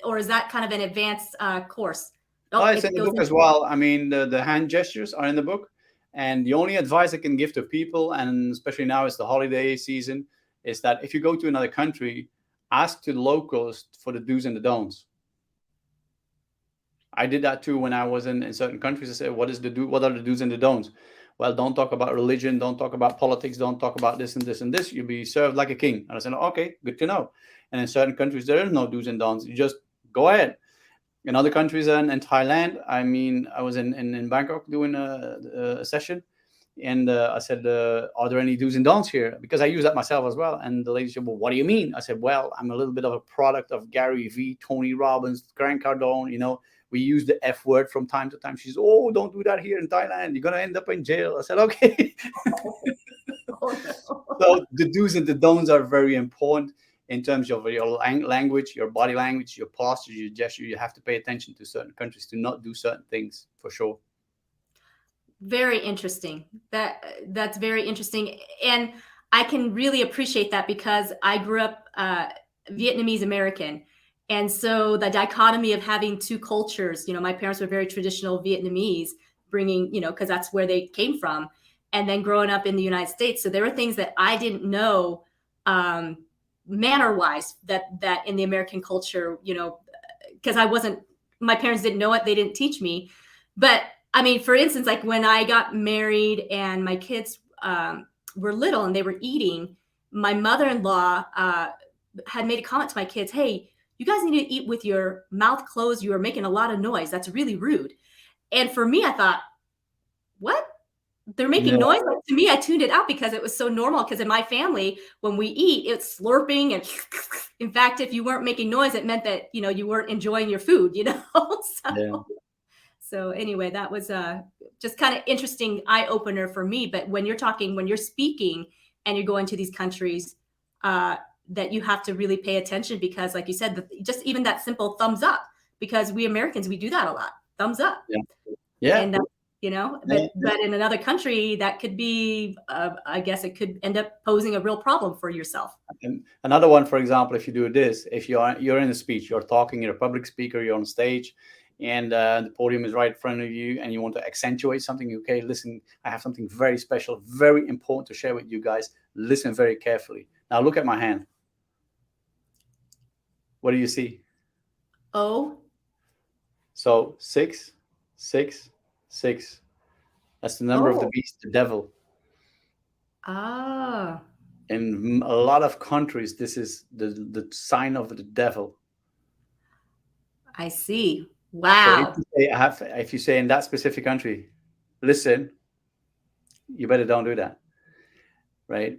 or is that kind of an advanced course? It's in the book as well. I mean, the hand gestures are in the book. And the only advice I can give to people, and especially now it's the holiday season, is that if you go to another country, ask to the locals for the do's and the don'ts. I did that too when I was in certain countries. I said, what are the do's and the don'ts? Well, don't talk about religion, don't talk about politics, don't talk about this and this and this. You'll be served like a king. And I said, okay, good to know. And in certain countries, there is no do's and don'ts. You just go ahead. In other countries, and in Thailand, I mean, I was in Bangkok doing a session, and I said, are there any do's and don'ts here? Because I use that myself as well. And the lady said, well, what do you mean? I said, well, I'm a little bit of a product of Gary Vee, Tony Robbins, Grant Cardone, we use the F word from time to time. She says, oh, don't do that here in Thailand. You're going to end up in jail. I said, okay. So the do's and the don'ts are very important in terms of your language, your body language, your posture, your gesture. You have to pay attention to certain countries to not do certain things, for sure. Very interesting. That's very interesting. And I can really appreciate that because I grew up Vietnamese American. And so the dichotomy of having two cultures, my parents were very traditional Vietnamese, bringing, because that's where they came from. And then growing up in the United States. So there were things that I didn't know manner-wise that in the American culture, because my parents didn't know it. They didn't teach me. But I mean, for instance, like when I got married and my kids were little and they were eating, my mother-in-law had made a comment to my kids, hey, you guys need to eat with your mouth closed. You are making a lot of noise. That's really rude. And for me, I thought, what? They're making noise? Like, to me, I tuned it out because it was so normal. Because in my family, when we eat, it's slurping. And in fact, if you weren't making noise, it meant that, you weren't enjoying your food, So anyway, that was just kind of interesting eye opener for me. But when you're speaking and you're going to these countries, that you have to really pay attention because, like you said, just even that simple thumbs up, because we Americans, we do that a lot. Thumbs up. Yeah. And, but in another country, that could be, I guess it could end up posing a real problem for yourself. And another one, for example, if you do this, if you're in a speech, you're talking, you're a public speaker, you're on stage, and the podium is right in front of you, and you want to accentuate something, okay, listen, I have something very special, very important to share with you guys. Listen very carefully. Now look at my hand. What do you see? Oh. So 6, 6, 6. That's the number of the beast, the devil. Ah. In a lot of countries, this is the sign of the devil. I see. Wow. So if you say in that specific country, listen, you better don't do that, right?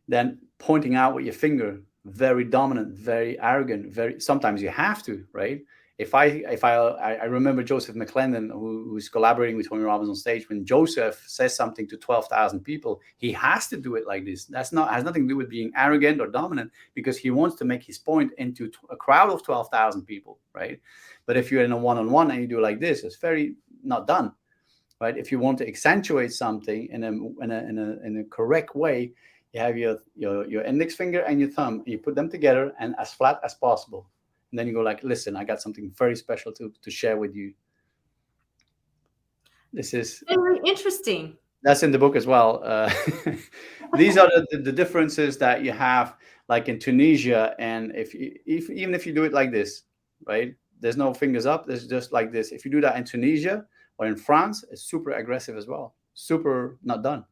Then pointing out with your finger, very dominant, very arrogant, sometimes you have to, right? If I remember Joseph McClendon, who's collaborating with Tony Robbins on stage, when Joseph says something to 12,000 people, he has to do it like this. Has nothing to do with being arrogant or dominant, because he wants to make his point into a crowd of 12,000 people, right? But if you're in a one-on-one and you do like this, it's very not done, right? If you want to accentuate something in a correct way, you have your index finger and your thumb, and you put them together and as flat as possible. And then you go like, listen, I got something very special to share with you. This is very interesting. That's in the book as well. These are the differences that you have, like in Tunisia. And even if you do it like this, right? There's no fingers up. There's just like this. If you do that in Tunisia or in France, it's super aggressive as well. Super not done.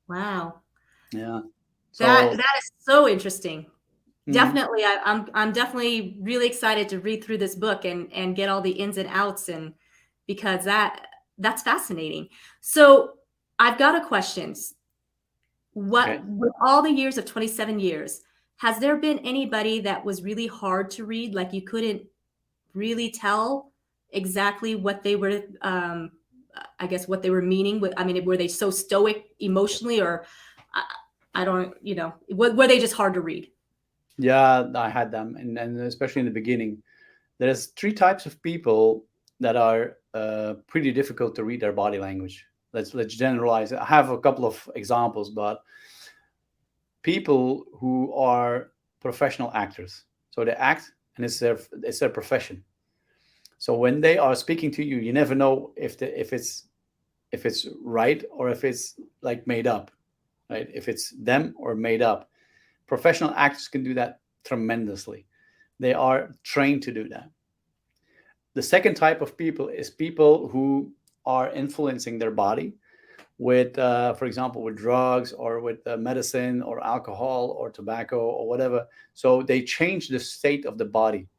Wow. Yeah. That So is so interesting. mhm. Definitely, I'm definitely really excited to read through this book and get all the ins and outs, and because that's fascinating. So I've got a question. What, Okay. with all the years of 27 years, has there been anybody that was really hard to read, like you couldn't really tell exactly what they were, I guess what they were meaning with, I mean, were they so stoic emotionally, or I don't, were they just hard to read? Yeah, I had them, and especially in the beginning. There's three types of people that are pretty difficult to read their body language. Let's generalize. I have a couple of examples, but people who are professional actors, so they act and it's their profession. So when they are speaking to you, you never know if it's right or if it's like made up, right? If it's them or made up. Professional actors can do that tremendously. They are trained to do that. The second type of people is people who are influencing their body with, for example, with drugs or with medicine or alcohol or tobacco or whatever. So they change the state of the body,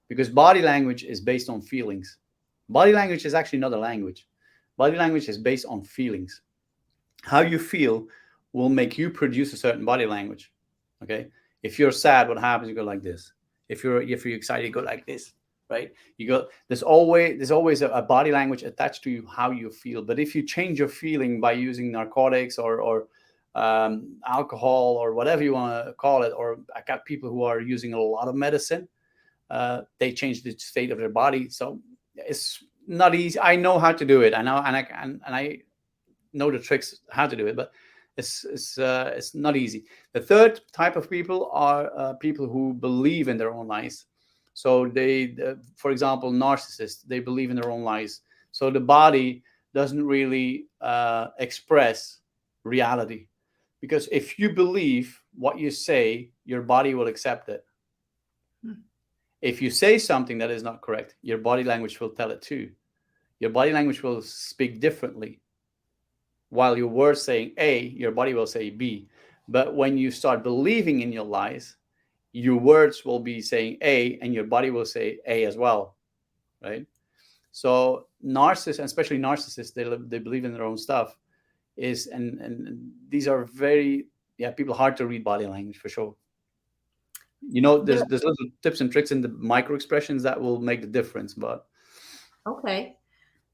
because body language is based on feelings. Body language is actually not a language. Body language is based on feelings. How you feel will make you produce a certain body language. Okay. If you're sad, what happens? You go like this. If you're excited, you go like this, right? You go. There's always a body language attached to you, how you feel. But if you change your feeling by using narcotics or alcohol or whatever you want to call it, or I got people who are using a lot of medicine, they change the state of their body. So it's not easy. I know how to do it. I know, and I know the tricks how to do it, but it's not easy. The third type of people are people who believe in their own lies. So for example, narcissists, they believe in their own lies. So the body doesn't really express reality, because if you believe what you say, your body will accept it. If you say something that is not correct, your body language will tell it too. Your body language will speak differently. While your words saying A, your body will say B. But when you start believing in your lies, your words will be saying A and your body will say A as well, right? So narcissists, especially narcissists, they believe in their own stuff. And these are very, people hard to read body language for sure. There's little tips and tricks in the micro expressions that will make the difference, but Okay.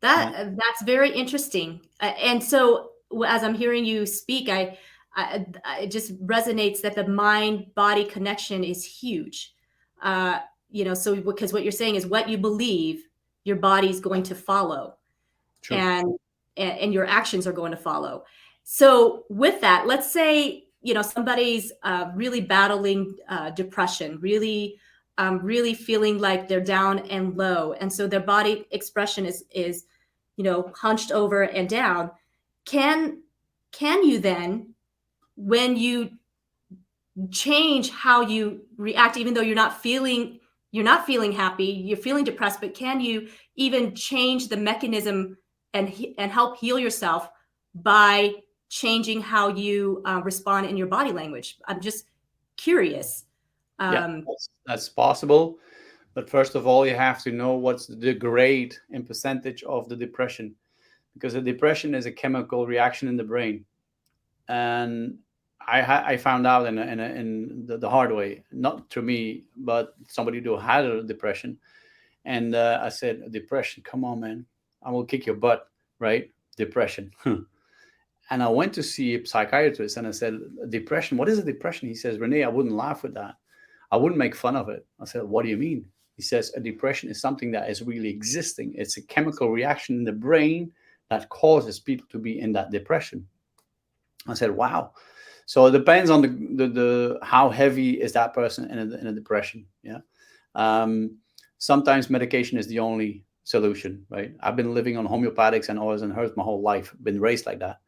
yeah. That's very interesting. And so as I'm hearing you speak, it just resonates that the mind body connection is huge. So because what you're saying is what you believe, your body's going to follow, True. and your actions are going to follow. So with that, let's say, somebody's really battling depression, really feeling like they're down and low, and so their body expression is hunched over and down. Can you then, when you change how you react, even though you're not feeling happy, you're feeling depressed, but can you even change the mechanism and help heal yourself by changing how you respond in your body language? I'm just curious. Yeah, that's possible. But first of all, you have to know what's the grade in percentage of the depression, because the depression is a chemical reaction in the brain. And I found out in the hard way, not to me, but somebody who had a depression. And I said, depression, come on, man, I will kick your butt, right? Depression. And I went to see a psychiatrist and I said, depression, what is a depression? He says, Rene, I wouldn't laugh with that. I wouldn't make fun of it. I said, what do you mean? He says, a depression is something that is really existing. It's a chemical reaction in the brain that causes people to be in that depression. I said, wow. So it depends on the how heavy is that person in a depression. Yeah. Sometimes medication is the only solution, right? I've been living on homeopathics and oils and herbs my whole life, been raised like that.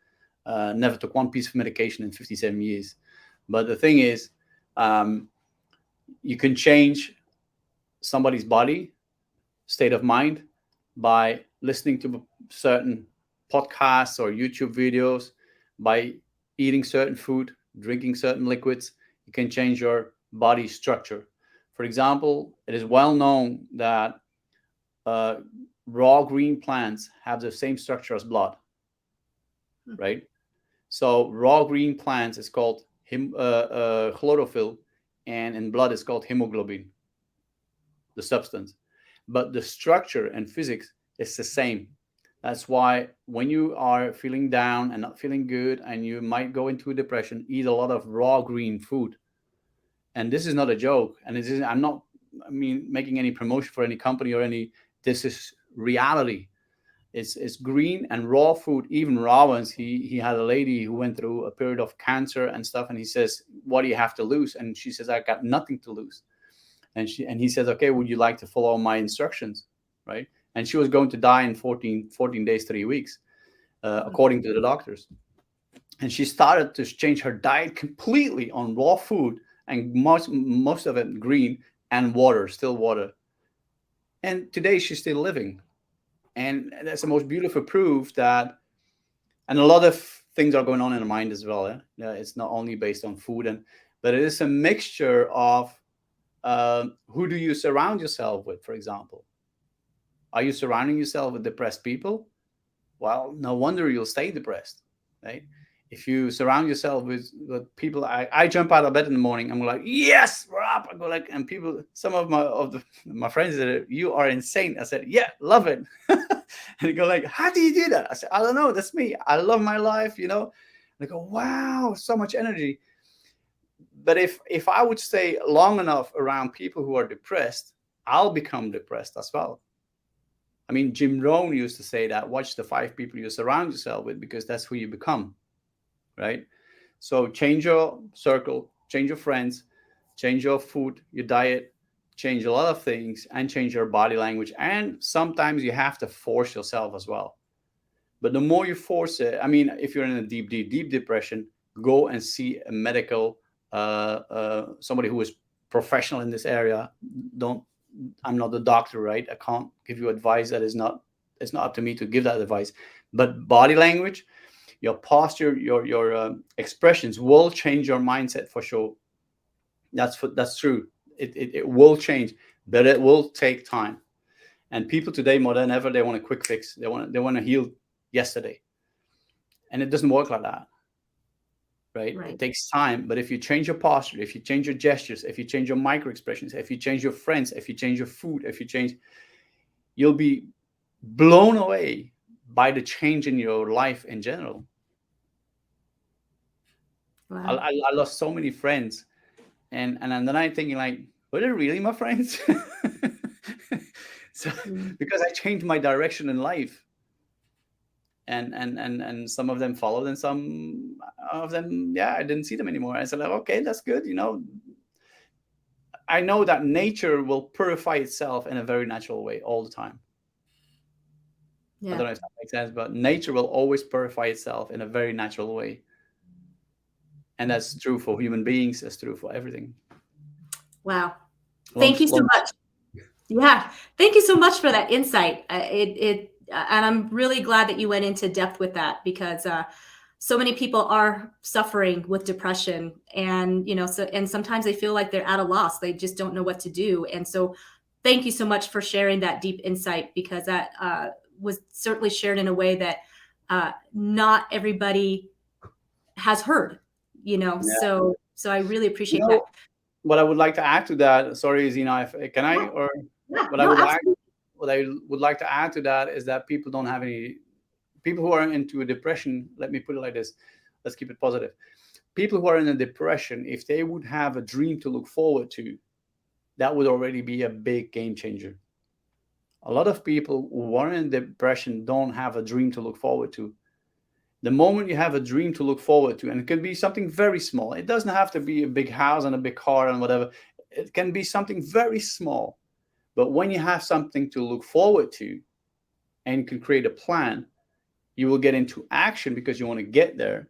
Never took one piece of medication in 57 years. But the thing is, you can change somebody's body state of mind by listening to certain podcasts or YouTube videos, by eating certain food, drinking certain liquids. You can change your body structure. For example, it is well known that raw green plants have the same structure as blood, right? So raw green plants is called chlorophyll, and in blood is called hemoglobin, the substance. But the structure and physics is the same. That's why when you are feeling down and not feeling good and you might go into a depression, eat a lot of raw green food. And this is not a joke. And I'm not, making any promotion for any company or any, this is reality. It's green and raw food. Even Robbins, he had a lady who went through a period of cancer and stuff. And he says, what do you have to lose? And she says, I got nothing to lose. And he says, okay, would you like to follow my instructions? Right. And she was going to die in 14 days, 3 weeks, according to the doctors. And she started to change her diet completely on raw food, and most of it green, and water, still water. And today she's still living. And that's the most beautiful proof that, and a lot of things are going on in the mind as well. Yeah, it's not only based on food, but it is a mixture of who do you surround yourself with, for example. Are you surrounding yourself with depressed people? Well, no wonder you'll stay depressed, right? If you surround yourself with people, I jump out of bed in the morning, I'm like, yes, we're up. I go like, and people, some of my friends said, you are insane. I said, yeah, love it. And they go like, how do you do that? I said, I don't know. That's me. I love my life, And they go, wow, so much energy. But if I would stay long enough around people who are depressed, I'll become depressed as well. Jim Rohn used to say that, watch the 5 people you surround yourself with, because that's who you become, right? So change your circle, change your friends, change your food, your diet, change a lot of things, and change your body language. And sometimes you have to force yourself as well. But the more you force it, if you're in a deep depression, go and see a medical, somebody who is professional in this area. I'm not a doctor, right? I can't give you advice it's not up to me to give that advice. But body language, your posture, your expressions will change your mindset for sure. That's true. It will change, but it will take time. And people today, more than ever, they want a quick fix. They want to heal yesterday, and it doesn't work like that. Right? It takes time. But if you change your posture, if you change your gestures, if you change your micro expressions, if you change your friends, if you change your food, you'll be blown away by the change in your life in general. Wow. I lost so many friends, and then I'm thinking like, were they really my friends? Because I changed my direction in life. And some of them followed, and some of them, I didn't see them anymore. I said, okay, that's good. I know that nature will purify itself in a very natural way all the time. I don't know if that makes sense, but nature will always purify itself in a very natural way. And that's true for human beings. That's true for everything. Wow. Thank you so much. Yeah. Thank you so much for that insight. And I'm really glad that you went into depth with that, because so many people are suffering with depression, and and sometimes they feel like they're at a loss. They just don't know what to do. And so thank you so much for sharing that deep insight, because that was certainly shared in a way that not everybody has heard, so I really appreciate that. What I would like to add to that, sorry, Zina, can I? Or what I would like to add to that is that people don't have any, people who are into a depression, let me put it like this, let's keep it positive. People who are in a depression, if they would have a dream to look forward to, that would already be a big game changer. A lot of people who are in depression don't have a dream to look forward to. The moment you have a dream to look forward to, and it could be something very small, it doesn't have to be a big house and a big car and whatever, it can be something very small. But when you have something to look forward to and can create a plan, you will get into action because you want to get there.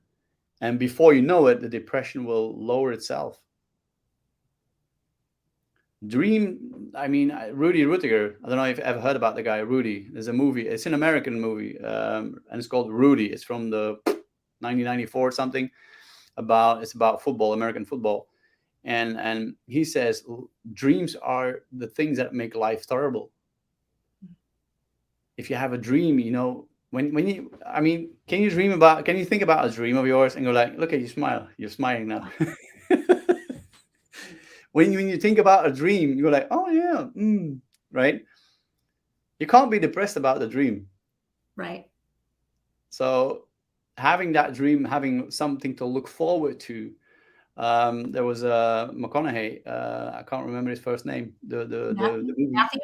And before you know it, the depression will lower itself. Dream, I mean, Rudy Ruettiger. I don't know if you've ever heard about the guy, Rudy. There's a movie. It's an American movie, and it's called Rudy. It's from the 1994 or something. It's about football, American football, and he says dreams are the things that make life tolerable. If you have a dream, when you, I mean, can you think about a dream of yours and go like, look at you smile, you're smiling now. When you think about a dream, you're like, oh yeah, right? You can't be depressed about the dream. Right. So having that dream, having something to look forward to. There was a McConaughey. I can't remember his first name. The movie. Matthew?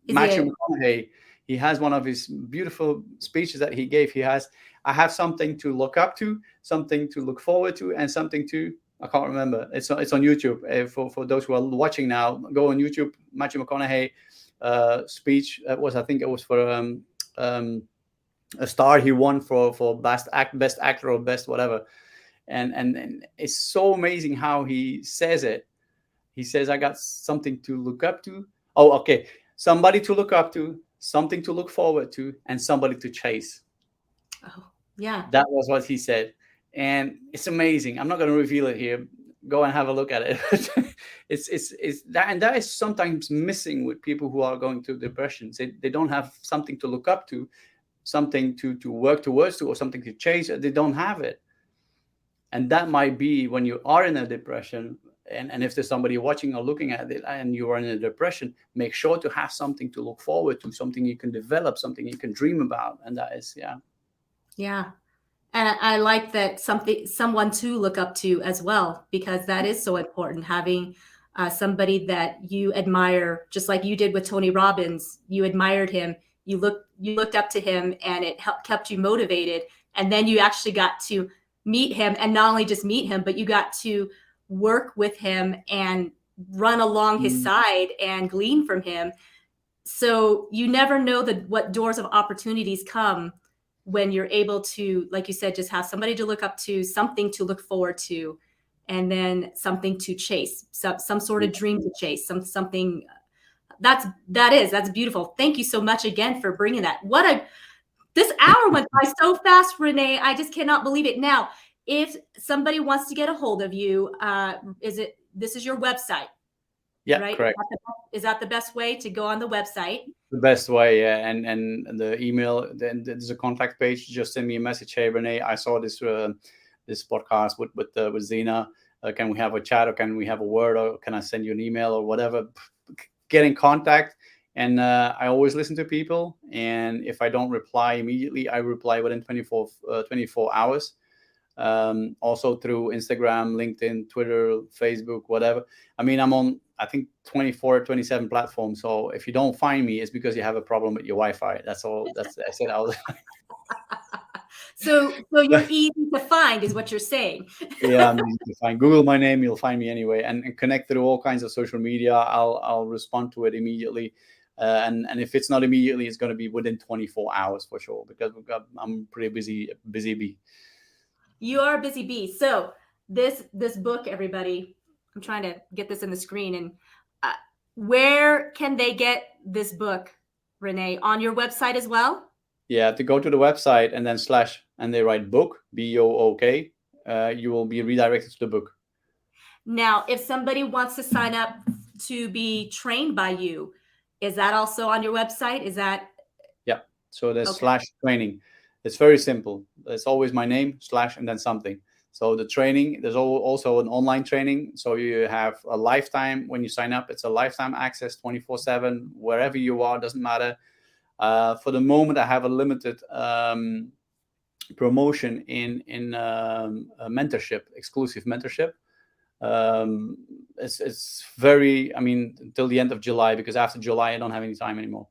Matthew McConaughey. He has one of his beautiful speeches that he gave. He has, I have something to look up to, something to look forward to, and something to, I can't remember. It's on YouTube. For those who are watching now, go on YouTube. Matthew McConaughey speech. I think it was for a star he won for best actor or best whatever. And it's so amazing how he says it. He says, I got something to look up to. Oh, okay. Somebody to look up to, something to look forward to, and somebody to chase. Oh, yeah. That was what he said. And it's amazing. I'm not going to reveal it here. Go and have a look at it. it's that, and that is sometimes missing with people who are going through depressions. They don't have something to look up to, something to work towards to, or something to chase. They don't have it. And that might be when you are in a depression, and if there's somebody watching or looking at it and you are in a depression, make sure to have something to look forward to, something you can develop, something you can dream about. And that is, yeah. Yeah. And I like that someone to look up to as well, because that is so important. Having somebody that you admire, just like you did with Tony Robbins. You admired him, you looked up to him, and it kept you motivated. And then you actually got to meet him, and not only just meet him, but you got to work with him and run along his side and glean from him. So you never know what doors of opportunities come when you're able to, like you said, just have somebody to look up to, something to look forward to, and then something to chase, some sort of dream to chase, something that's beautiful. Thank you so much again for bringing that. This hour went by so fast, Rene. I just cannot believe it. Now, if somebody wants to get a hold of you, this is your website? Yeah, right? correct. Is that the best way to go on the website? The best way, yeah. And the email, then there's a contact page. Just send me a message. Hey, Rene, I saw this podcast with Zena. Can we have a chat, or can we have a word, or can I send you an email or whatever? Get in contact. And I always listen to people. And if I don't reply immediately, I reply within 24 hours. Also through Instagram, LinkedIn, Twitter, Facebook, whatever. I mean, I'm on, I think, 24, 27 platforms. So if you don't find me, it's because you have a problem with your Wi-Fi. That's all. I said. So you're easy to find, is what you're saying. Yeah, I'm easy to find. Google my name, you'll find me anyway, and connect to all kinds of social media. I'll respond to it immediately. And if it's not immediately, it's going to be within 24 hours for sure, because I'm pretty busy bee. You are a busy bee. So this book, everybody, I'm trying to get this in the screen. And where can they get this book, Rene? On your website as well? Yeah, to go to the website and then / and they write book, BOOK, you will be redirected to the book. Now, if somebody wants to sign up to be trained by you, is that also on your website? Is that? Yeah. So there's / training. It's very simple. It's always my name / and then something. So the training, there's also an online training. So you have a lifetime when you sign up. It's a lifetime access, 24/7, wherever you are, doesn't matter. For the moment, I have a limited promotion in mentorship, exclusive mentorship. It's very, I mean, until the end of July, because after July, I don't have any time anymore.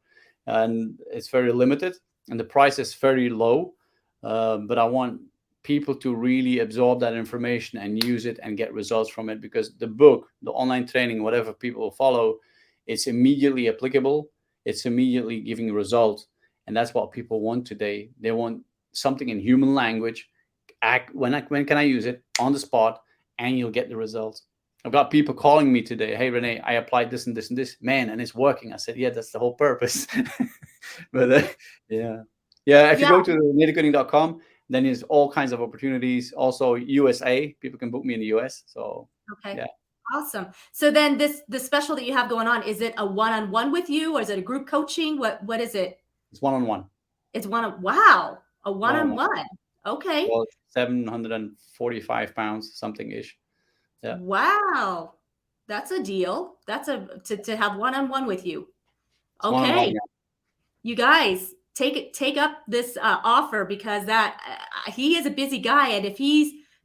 And it's very limited. And the price is very low, but I want people to really absorb that information and use it and get results from it, because the book, the online training, whatever people follow, it's immediately applicable. It's immediately giving results. And that's what people want today. They want something in human language. When can I use it on the spot, and you'll get the results. I've got people calling me today. Hey, Rene, I applied this and this and this, man, and it's working. I said, yeah, that's the whole purpose. But yeah. If you go to renedeceuninck.com, then there's all kinds of opportunities. Also, USA, people can book me in the US. So okay. Yeah. Awesome. So then the special that you have going on, is it a one-on-one with you, or is it a group coaching? What is it? It's one-on-one. It's wow, a one-on-one. Okay. Well, 745 pounds, something ish. Yeah. Wow. That's a deal. That's to have one-on-one with you. It's Okay. one-on-one, yeah. You guys take up this offer, because that he is a busy guy, and if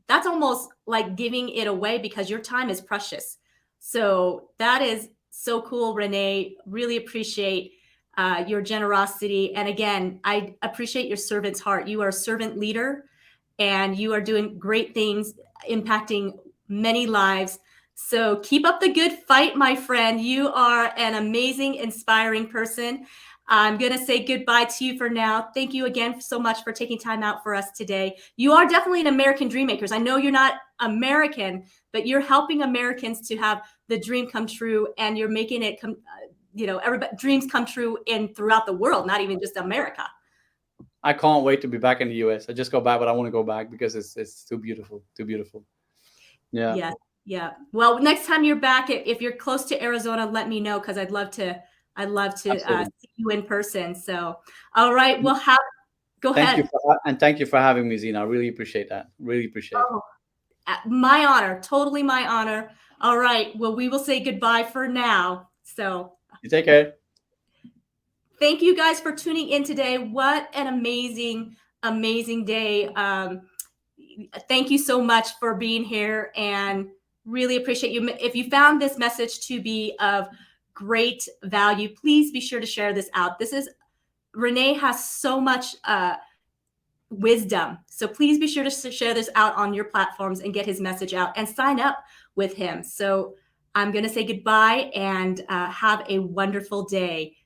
that's almost like giving it away, because your time is precious. So that is so cool, Rene. Really appreciate your generosity. And again, I appreciate your servant's heart. You are a servant leader, and you are doing great things, impacting many lives. So keep up the good fight, my friend. You are an amazing, inspiring person. I'm going to say goodbye to you for now. Thank you again so much for taking time out for us today. You are definitely an American dream makers. I know you're not American, but you're helping Americans to have the dream come true, and you're making it everybody dreams come true throughout the world, not even just America. I can't wait to be back in the US. I just go back, but I want to go back because it's too beautiful. Too beautiful. Yeah. Yeah. Yeah. Well, next time you're back, if you're close to Arizona, let me know, because I'd love to see you in person. So, all right, we'll go ahead. Thank you for having me, Zina. I really appreciate that. Really appreciate it. My honor. Totally my honor. All right. Well, we will say goodbye for now. So you take care. Thank you guys for tuning in today. What an amazing, amazing day. Thank you so much for being here, and really appreciate you. If you found this message to be of great value, please be sure to share this out. Rene has so much wisdom. So please be sure to share this out on your platforms and get his message out and sign up with him. So I'm going to say goodbye, and have a wonderful day.